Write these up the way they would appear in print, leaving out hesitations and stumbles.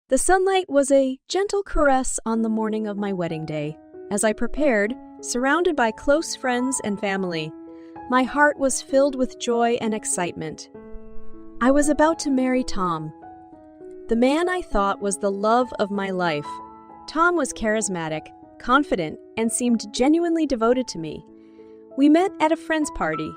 The sunlight was a gentle caress on the morning of my wedding day. As I prepared, surrounded by close friends and family, my heart was filled with joy and excitement. I was about to marry Tom, the man I thought was the love of my life. Tom was charismatic, confident, and seemed genuinely devoted to me. We met at a friend's party,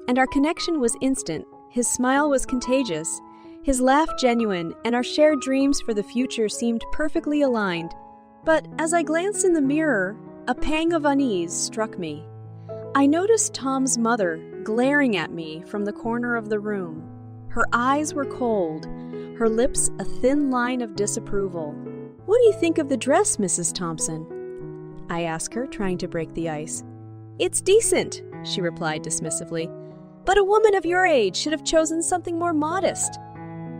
and our connection was instant. His smile was contagious, his laugh genuine, and our shared dreams for the future seemed perfectly aligned. But as I glanced in the mirror, a pang of unease struck me. I noticed Tom's mother glaring at me from the corner of the room. Her eyes were cold, her lips a thin line of disapproval. "What do you think of the dress, Mrs. Thompson?" I asked her, trying to break the ice. "It's decent," she replied dismissively, "but a woman of your age should have chosen something more modest."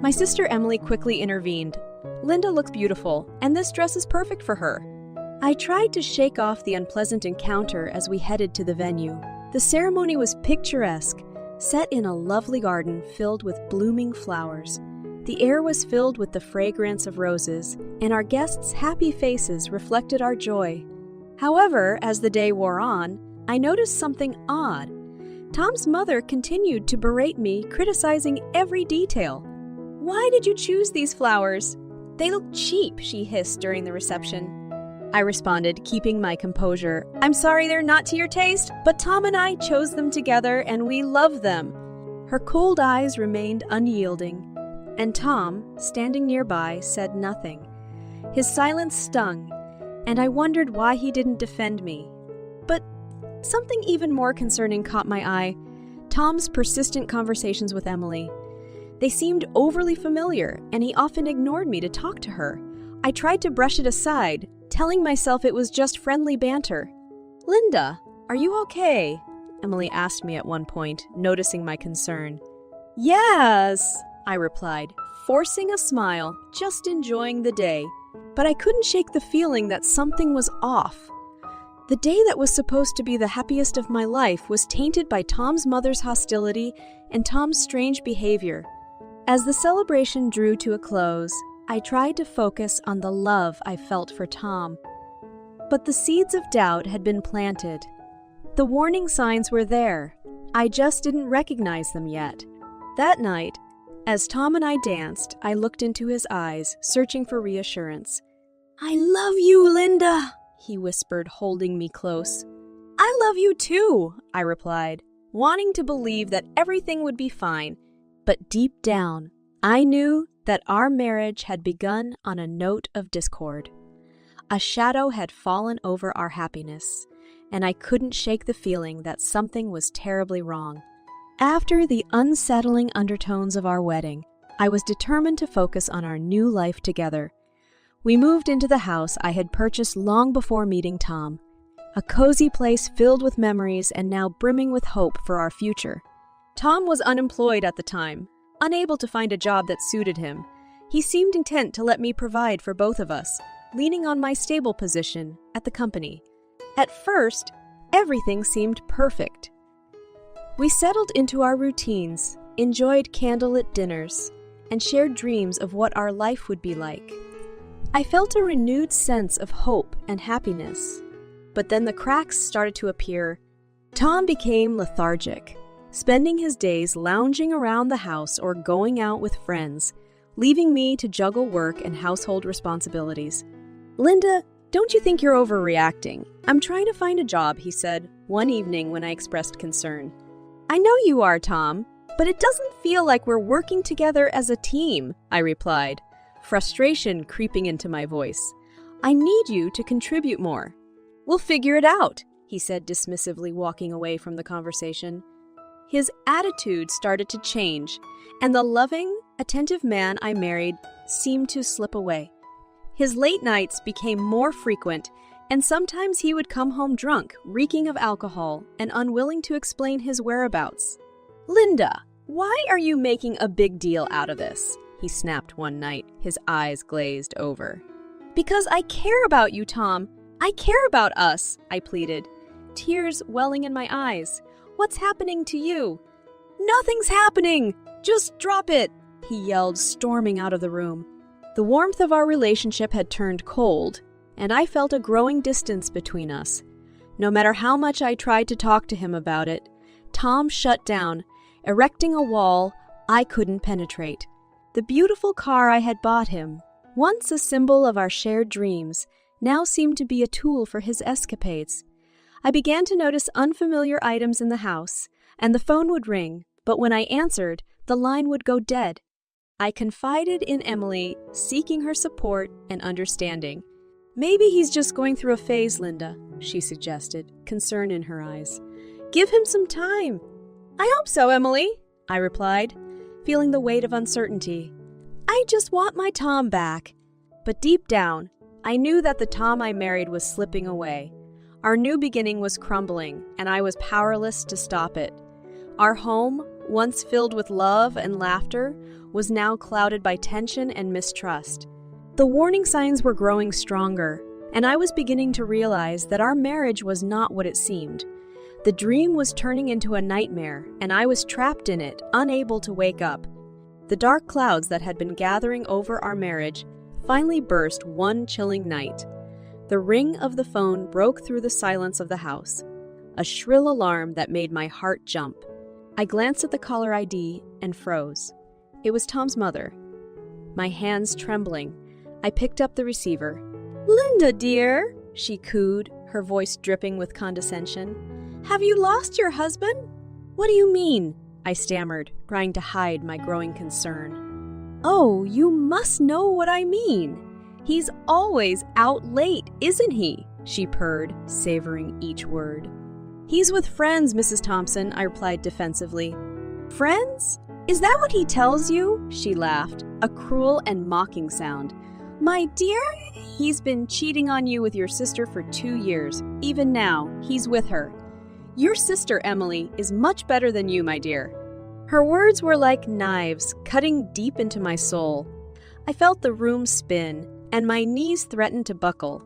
My sister Emily quickly intervened. "Linda looks beautiful, and this dress is perfect for her." I tried to shake off the unpleasant encounter as we headed to the venue. The ceremony was picturesque, set in a lovely garden filled with blooming flowers. The air was filled with the fragrance of roses, and our guests' happy faces reflected our joy. However, as the day wore on, I noticed something odd. Tom's mother continued to berate me, criticizing every detail. "Why did you choose these flowers? They look cheap," she hissed during the reception. I responded, keeping my composure. "I'm sorry they're not to your taste, but Tom and I chose them together and we love them." Her cold eyes remained unyielding, and Tom, standing nearby, said nothing. His silence stung, and I wondered why he didn't defend me. But something even more concerning caught my eye: Tom's persistent conversations with Emily. They seemed overly familiar, and he often ignored me to talk to her. I tried to brush it aside, telling myself it was just friendly banter. "Linda, are you okay?" Emily asked me at one point, noticing my concern. "Yes," I replied, forcing a smile, just enjoying the day. But I couldn't shake the feeling that something was off. The day that was supposed to be the happiest of my life was tainted by Tom's mother's hostility and Tom's strange behavior. As the celebration drew to a close, I tried to focus on the love I felt for Tom. But the seeds of doubt had been planted. The warning signs were there. I just didn't recognize them yet. That night, as Tom and I danced, I looked into his eyes, searching for reassurance. "I love you, Linda," he whispered, holding me close. "I love you too," I replied, wanting to believe that everything would be fine. But deep down, I knew that our marriage had begun on a note of discord. A shadow had fallen over our happiness, and I couldn't shake the feeling that something was terribly wrong. After the unsettling undertones of our wedding, I was determined to focus on our new life together. We moved into the house I had purchased long before meeting Tom, a cozy place filled with memories and now brimming with hope for our future. Tom was unemployed at the time, unable to find a job that suited him. He seemed intent to let me provide for both of us, leaning on my stable position at the company. At first, everything seemed perfect. We settled into our routines, enjoyed candlelit dinners, and shared dreams of what our life would be like. I felt a renewed sense of hope and happiness. But then the cracks started to appear. Tom became lethargic, spending his days lounging around the house or going out with friends, leaving me to juggle work and household responsibilities. "Linda, don't you think you're overreacting? I'm trying to find a job," he said one evening when I expressed concern. "I know you are, Tom, but it doesn't feel like we're working together as a team," I replied, frustration creeping into my voice. "I need you to contribute more." "We'll figure it out," he said dismissively, walking away from the conversation. His attitude started to change, and the loving, attentive man I married seemed to slip away. His late nights became more frequent, and sometimes he would come home drunk, reeking of alcohol, and unwilling to explain his whereabouts. "Linda, why are you making a big deal out of this?" he snapped one night, his eyes glazed over. "Because I care about you, Tom. I care about us," I pleaded, tears welling in my eyes. "What's happening to you?" "Nothing's happening! Just drop it!" he yelled, storming out of the room. The warmth of our relationship had turned cold, and I felt a growing distance between us. No matter how much I tried to talk to him about it, Tom shut down, erecting a wall I couldn't penetrate. The beautiful car I had bought him, once a symbol of our shared dreams, now seemed to be a tool for his escapades. I began to notice unfamiliar items in the house, and the phone would ring, but when I answered, the line would go dead. I confided in Emily, seeking her support and understanding. "Maybe he's just going through a phase, Linda," she suggested, concern in her eyes. "Give him some time." "I hope so, Emily," I replied, feeling the weight of uncertainty. "I just want my Tom back." But deep down, I knew that the Tom I married was slipping away. Our new beginning was crumbling, and I was powerless to stop it. Our home, once filled with love and laughter, was now clouded by tension and mistrust. The warning signs were growing stronger, and I was beginning to realize that our marriage was not what it seemed. The dream was turning into a nightmare, and I was trapped in it, unable to wake up. The dark clouds that had been gathering over our marriage finally burst one chilling night. The ring of the phone broke through the silence of the house, a shrill alarm that made my heart jump. I glanced at the caller ID and froze. It was Tom's mother. My hands trembling, I picked up the receiver. "Linda, dear," she cooed, her voice dripping with condescension. "Have you lost your husband?" "What do you mean?" I stammered, trying to hide my growing concern. "Oh, you must know what I mean. He's always out late, isn't he?" she purred, savoring each word. "He's with friends, Mrs. Thompson," I replied defensively. "Friends? Is that what he tells you?" she laughed, a cruel and mocking sound. "My dear, he's been cheating on you with your sister for 2 years. Even now, he's with her. Your sister, Emily, is much better than you, my dear." Her words were like knives, cutting deep into my soul. I felt the room spin, and my knees threatened to buckle.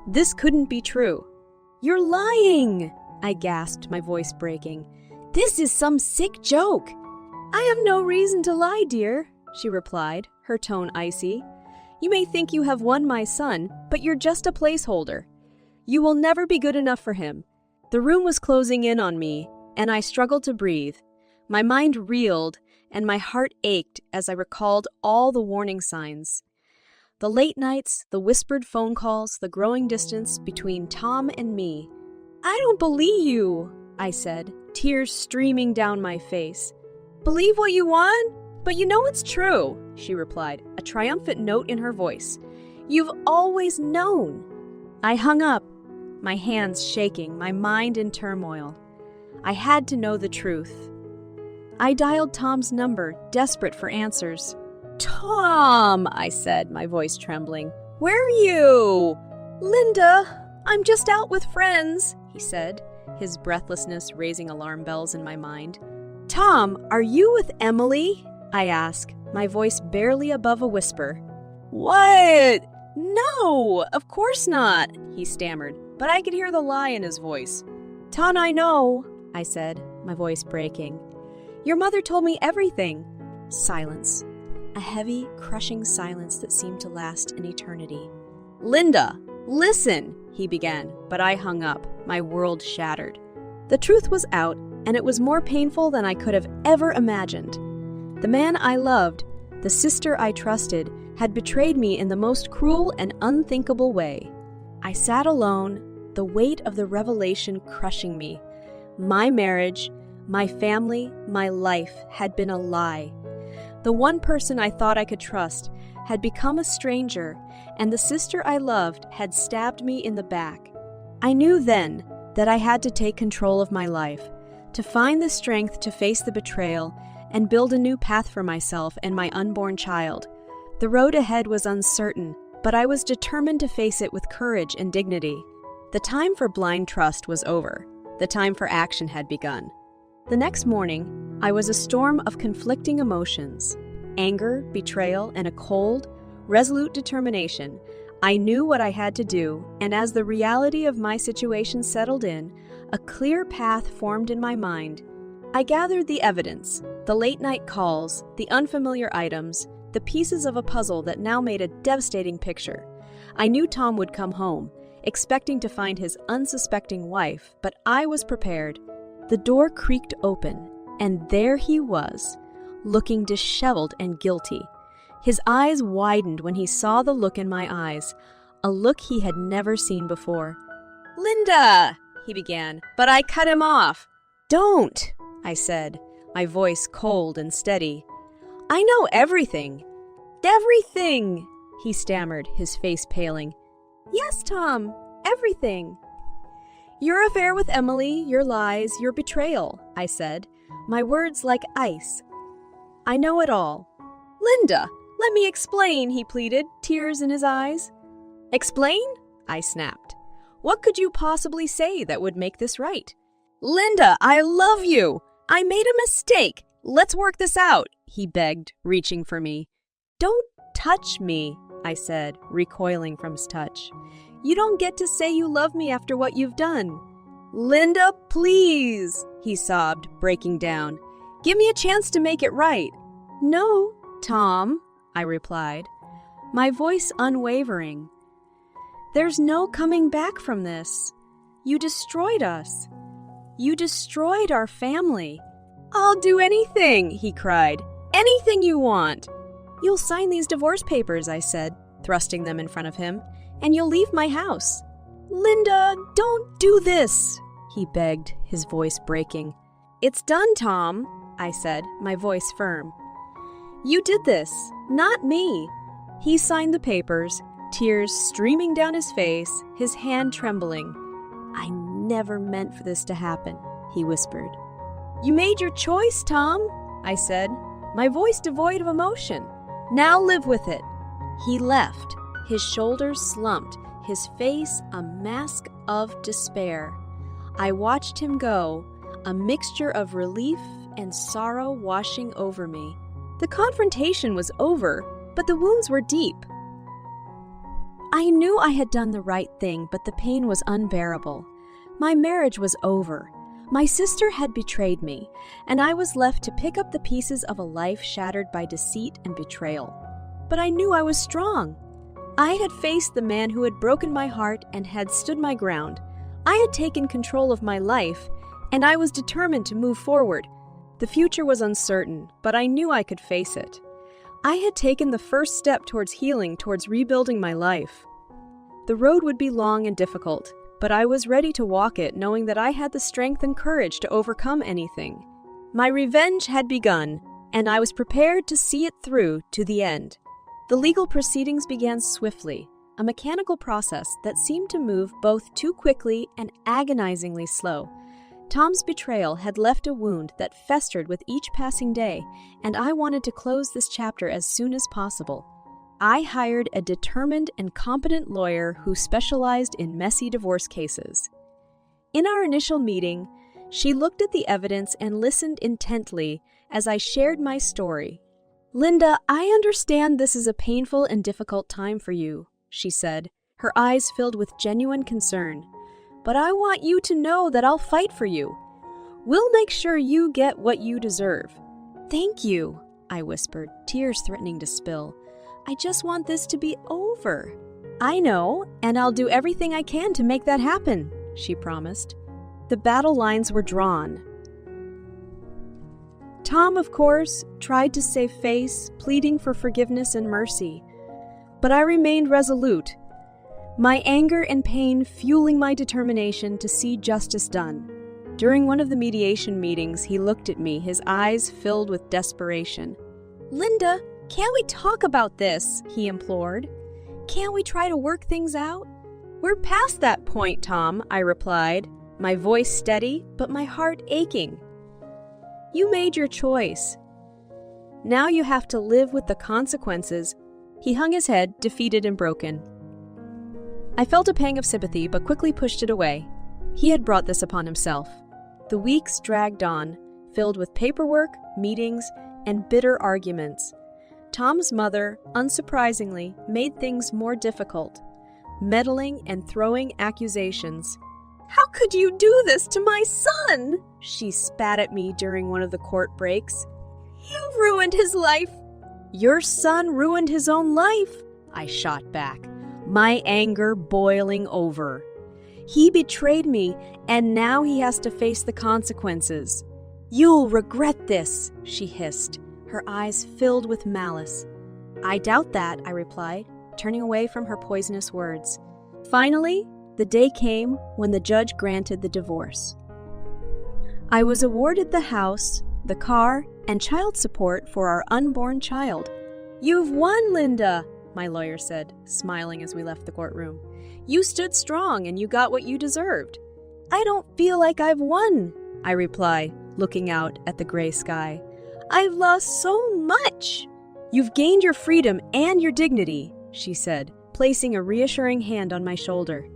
This couldn't be true. "You're lying!" I gasped, my voice breaking. "This is some sick joke." "I have no reason to lie, dear," she replied, her tone icy. "You may think you have won my son, but you're just a placeholder. You will never be good enough for him." The room was closing in on me, and I struggled to breathe. My mind reeled, and my heart ached as I recalled all the warning signs. The late nights, the whispered phone calls, the growing distance between Tom and me. "I don't believe you," I said, tears streaming down my face. "Believe what you want? But you know it's true," she replied, a triumphant note in her voice. "You've always known." I hung up, my hands shaking, my mind in turmoil. I had to know the truth. I dialed Tom's number, desperate for answers. "Tom," I said, my voice trembling. "Where are you?" "Linda, I'm just out with friends," he said, his breathlessness raising alarm bells in my mind. "Tom, are you with Emily?" I asked, my voice barely above a whisper. "What? No, of course not," he stammered, but I could hear the lie in his voice. "Ton, I know," I said, my voice breaking. "Your mother told me everything." Silence. A heavy, crushing silence that seemed to last an eternity. "Linda, listen," he began, but I hung up, my world shattered. The truth was out, and it was more painful than I could have ever imagined. The man I loved, the sister I trusted, had betrayed me in the most cruel and unthinkable way. I sat alone, the weight of the revelation crushing me. My marriage, my family, my life had been a lie. The one person I thought I could trust had become a stranger, and the sister I loved had stabbed me in the back. I knew then that I had to take control of my life, to find the strength to face the betrayal and build a new path for myself and my unborn child. The road ahead was uncertain, but I was determined to face it with courage and dignity. The time for blind trust was over. The time for action had begun. The next morning, I was a storm of conflicting emotions. Anger, betrayal, and a cold, resolute determination. I knew what I had to do, and as the reality of my situation settled in, a clear path formed in my mind. I gathered the evidence, the late-night calls, the unfamiliar items, the pieces of a puzzle that now made a devastating picture. I knew Tom would come home, expecting to find his unsuspecting wife, but I was prepared. The door creaked open, and there he was, looking disheveled and guilty. His eyes widened when he saw the look in my eyes, a look he had never seen before. "Linda!" he began, but I cut him off. "Don't!" I said, my voice cold and steady. "I know everything." "Everything!" he stammered, his face paling. "Yes, Tom, everything." "Your affair with Emily, your lies, your betrayal," I said, my words like ice. "I know it all." "Linda, let me explain," he pleaded, tears in his eyes. "Explain?" I snapped. "What could you possibly say that would make this right?" "Linda, I love you! I made a mistake! Let's work this out," he begged, reaching for me. "Don't touch me," I said, recoiling from his touch. "You don't get to say you love me after what you've done." "Linda, please," he sobbed, breaking down. "Give me a chance to make it right." "No, Tom," I replied, my voice unwavering. "There's no coming back from this. You destroyed us. You destroyed our family." "I'll do anything," he cried. "Anything you want." "You'll sign these divorce papers," I said, thrusting them in front of him, "and you'll leave my house." "Linda, don't do this," he begged, his voice breaking. "It's done, Tom," I said, my voice firm. "You did this, not me." He signed the papers, tears streaming down his face, his hand trembling. "I never meant for this to happen," he whispered. "You made your choice, Tom," I said, my voice devoid of emotion. "Now live with it." He left, his shoulders slumped, his face a mask of despair. I watched him go, a mixture of relief and sorrow washing over me. The confrontation was over, but the wounds were deep. I knew I had done the right thing, but the pain was unbearable. My marriage was over. My sister had betrayed me, and I was left to pick up the pieces of a life shattered by deceit and betrayal. But I knew I was strong. I had faced the man who had broken my heart and had stood my ground. I had taken control of my life, and I was determined to move forward. The future was uncertain, but I knew I could face it. I had taken the first step towards healing, towards rebuilding my life. The road would be long and difficult, but I was ready to walk it, knowing that I had the strength and courage to overcome anything. My revenge had begun, and I was prepared to see it through to the end. The legal proceedings began swiftly, a mechanical process that seemed to move both too quickly and agonizingly slow. Tom's betrayal had left a wound that festered with each passing day, and I wanted to close this chapter as soon as possible. I hired a determined and competent lawyer who specialized in messy divorce cases. In our initial meeting, she looked at the evidence and listened intently as I shared my story. "Linda, I understand this is a painful and difficult time for you," she said, her eyes filled with genuine concern. "But I want you to know that I'll fight for you. We'll make sure you get what you deserve." "Thank you," I whispered, tears threatening to spill. "I just want this to be over." "I know, and I'll do everything I can to make that happen," she promised. The battle lines were drawn. Tom, of course, tried to save face, pleading for forgiveness and mercy. But I remained resolute, my anger and pain fueling my determination to see justice done. During one of the mediation meetings, he looked at me, his eyes filled with desperation. "Linda, can't we talk about this?" he implored. "Can't we try to work things out?" "We're past that point, Tom," I replied, my voice steady, but my heart aching. "You made your choice. Now you have to live with the consequences." He hung his head, defeated and broken. I felt a pang of sympathy, but quickly pushed it away. He had brought this upon himself. The weeks dragged on, filled with paperwork, meetings, and bitter arguments. Tom's mother, unsurprisingly, made things more difficult, meddling and throwing accusations. "How could you do this to my son?" she spat at me during one of the court breaks. "You've ruined his life. Your son ruined his own life, I shot back, my anger boiling over. He betrayed me, and now he has to face the consequences. You'll regret this, she hissed, her eyes filled with malice. I doubt that, I replied, turning away from her poisonous words. Finally, the day came when the judge granted the divorce. I was awarded the house, the car, and child support for our unborn child. You've won, Linda, my lawyer said, smiling as we left the courtroom. You stood strong and you got what you deserved. I don't feel like I've won, I reply, looking out at the gray sky. I've lost so much. You've gained your freedom and your dignity, she said, placing a reassuring hand on my shoulder.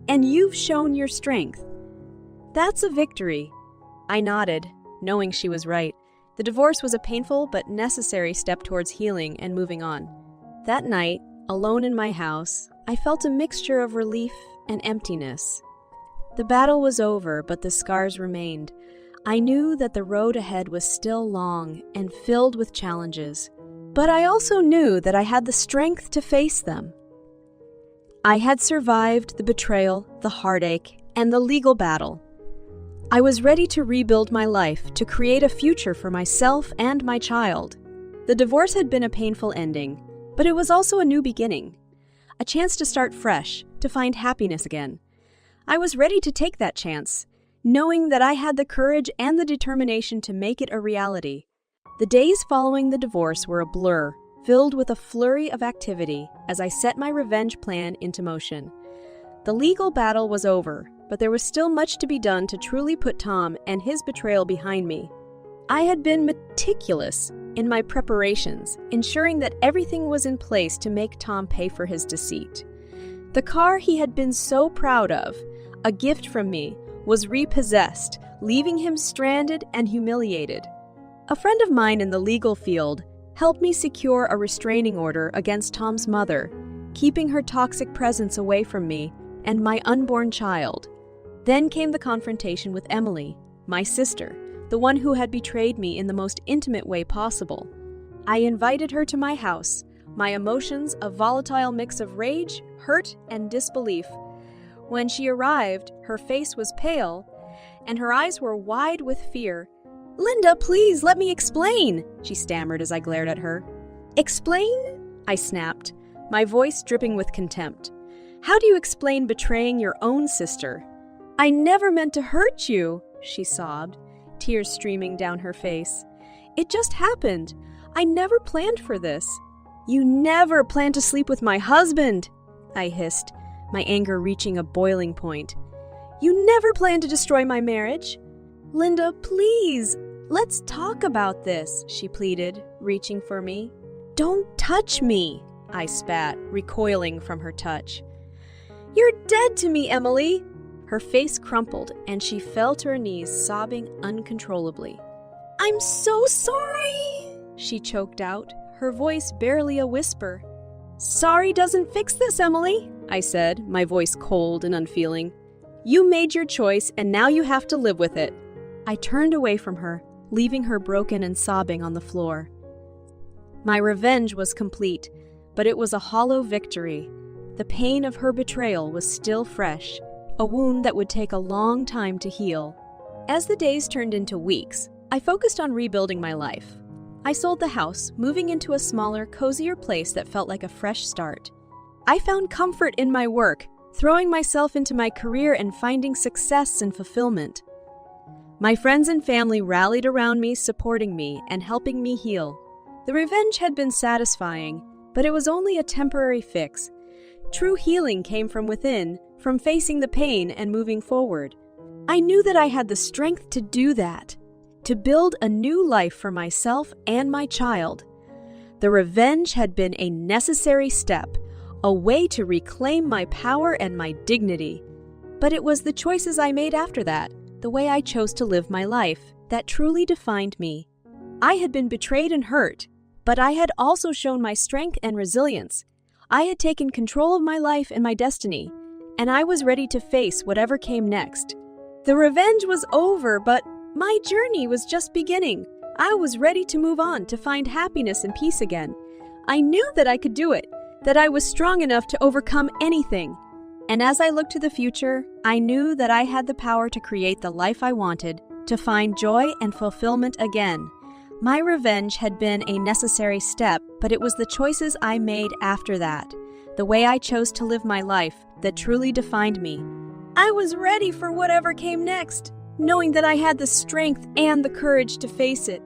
And you've shown your strength. That's a victory. I nodded, knowing she was right. The divorce was a painful but necessary step towards healing and moving on. That night, alone in my house, I felt a mixture of relief and emptiness. The battle was over, but the scars remained. I knew that the road ahead was still long and filled with challenges, but I also knew that I had the strength to face them. I had survived the betrayal, the heartache, and the legal battle. I was ready to rebuild my life, to create a future for myself and my child. The divorce had been a painful ending, but it was also a new beginning, a chance to start fresh, to find happiness again. I was ready to take that chance, knowing that I had the courage and the determination to make it a reality. The days following the divorce were a blur, filled with a flurry of activity as I set my revenge plan into motion. The legal battle was over, but there was still much to be done to truly put Tom and his betrayal behind me. I had been meticulous in my preparations, ensuring that everything was in place to make Tom pay for his deceit. The car he had been so proud of, a gift from me, was repossessed, leaving him stranded and humiliated. A friend of mine in the legal field helped me secure a restraining order against Tom's mother, keeping her toxic presence away from me and my unborn child. Then came the confrontation with Emily, my sister, the one who had betrayed me in the most intimate way possible. I invited her to my house, my emotions a volatile mix of rage, hurt, and disbelief. When she arrived, her face was pale, and her eyes were wide with fear. "Linda, please, let me explain," she stammered as I glared at her. "Explain?" I snapped, my voice dripping with contempt. "How do you explain betraying your own sister?" "I never meant to hurt you," she sobbed, tears streaming down her face. "It just happened. I never planned for this." "You never planned to sleep with my husband," I hissed, my anger reaching a boiling point. "You never planned to destroy my marriage." "Linda, please, let's talk about this," she pleaded, reaching for me. "Don't touch me," I spat, recoiling from her touch. "You're dead to me, Emily." Her face crumpled, and she fell to her knees, sobbing uncontrollably. "I'm so sorry," she choked out, her voice barely a whisper. "Sorry doesn't fix this, Emily," I said, my voice cold and unfeeling. "You made your choice, and now you have to live with it." I turned away from her, leaving her broken and sobbing on the floor. My revenge was complete, but it was a hollow victory. The pain of her betrayal was still fresh, a wound that would take a long time to heal. As the days turned into weeks, I focused on rebuilding my life. I sold the house, moving into a smaller, cozier place that felt like a fresh start. I found comfort in my work, throwing myself into my career and finding success and fulfillment. My friends and family rallied around me, supporting me and helping me heal. The revenge had been satisfying, but it was only a temporary fix. True healing came from within, from facing the pain and moving forward. I knew that I had the strength to do that, to build a new life for myself and my child. The revenge had been a necessary step, a way to reclaim my power and my dignity. But it was the choices I made after that, the way I chose to live my life, that truly defined me. I had been betrayed and hurt, but I had also shown my strength and resilience. I had taken control of my life and my destiny, and I was ready to face whatever came next. The revenge was over, but my journey was just beginning. I was ready to move on, to find happiness and peace again. I knew that I could do it, that I was strong enough to overcome anything. And as I looked to the future, I knew that I had the power to create the life I wanted, to find joy and fulfillment again. My revenge had been a necessary step, but it was the choices I made after that, the way I chose to live my life, that truly defined me. I was ready for whatever came next, knowing that I had the strength and the courage to face it.